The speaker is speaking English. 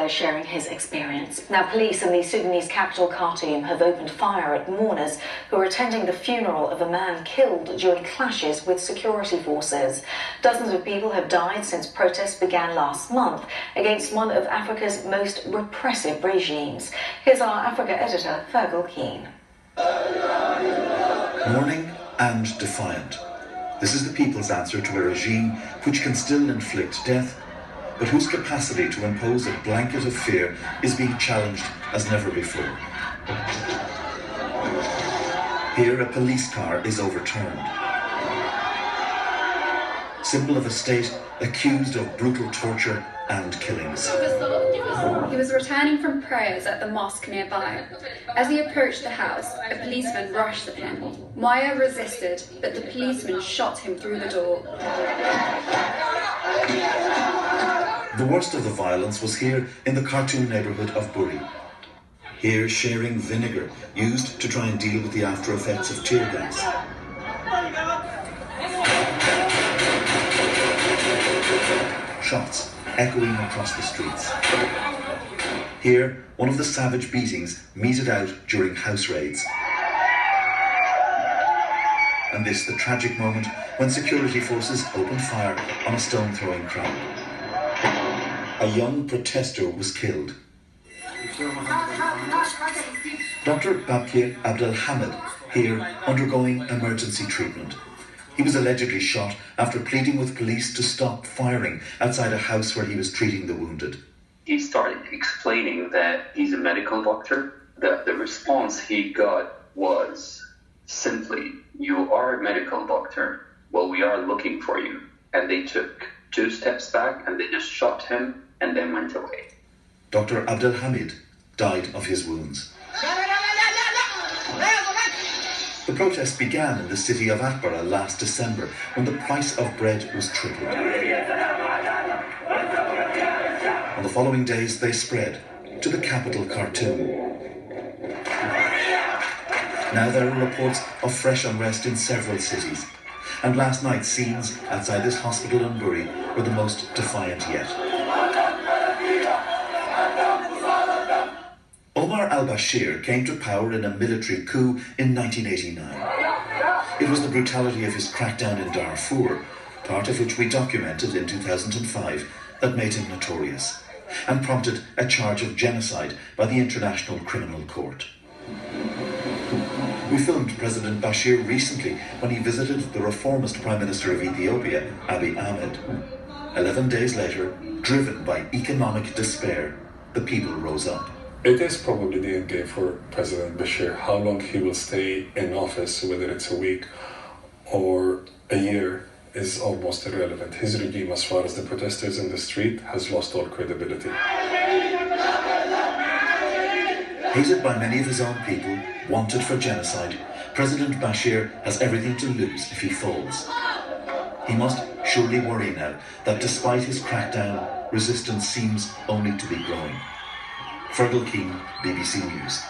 sharing his experience. Now, police in the Sudanese capital Khartoum have opened fire at mourners who are attending the funeral of a man killed during clashes with security forces. Dozens of people have died since protests began last month against one of Africa's most repressive regimes. Here's our Africa editor, Fergal Keane. Mourning and defiant. This is the people's answer to a regime which can still inflict death, but whose capacity to impose a blanket of fear is being challenged as never before. Here, a police car is overturned. Symbol of a state accused of brutal torture and killings. He was returning from prayers at the mosque nearby. As he approached the house, a policeman rushed at him. Maya resisted, but the policeman shot him through the door. The worst of the violence was here in the Khartoum neighbourhood of Buri. Here, sharing vinegar used to try and deal with the after effects of tear gas. Shots echoing across the streets. Here, one of the savage beatings meted out during house raids. And this the tragic moment when security forces opened fire on a stone-throwing crowd. A young protester was killed. Dr. Babkir Abdelhamid here undergoing emergency treatment. He was allegedly shot after pleading with police to stop firing outside a house where he was treating the wounded. He started explaining that he's a medical doctor. The response he got was simply, "You are a medical doctor. Well, we are looking for you." And they took 2 steps back and they just shot him and then went away. Dr. Abdelhamid died of his wounds. The protest began in the city of Atbara last December when the price of bread was tripled. On the following days, they spread to the capital, Khartoum. Now there are reports of fresh unrest in several cities, and last night's scenes outside this hospital in Buri were the most defiant yet. Omar al-Bashir came to power in a military coup in 1989. It was the brutality of his crackdown in Darfur, part of which we documented in 2005, that made him notorious, and prompted a charge of genocide by the International Criminal Court. We filmed President Bashir recently when he visited the reformist Prime Minister of Ethiopia, Abiy Ahmed. 11 days later, driven by economic despair, the people rose up. It is probably the end game for President Bashir. How long he will stay in office, whether it's a week or a year, is almost irrelevant. His regime, as far as the protesters in the street, has lost all credibility. Hated by many of his own people, wanted for genocide, President Bashir has everything to lose if he falls. He must surely worry now that despite his crackdown, resistance seems only to be growing. Fergal Keane, BBC News.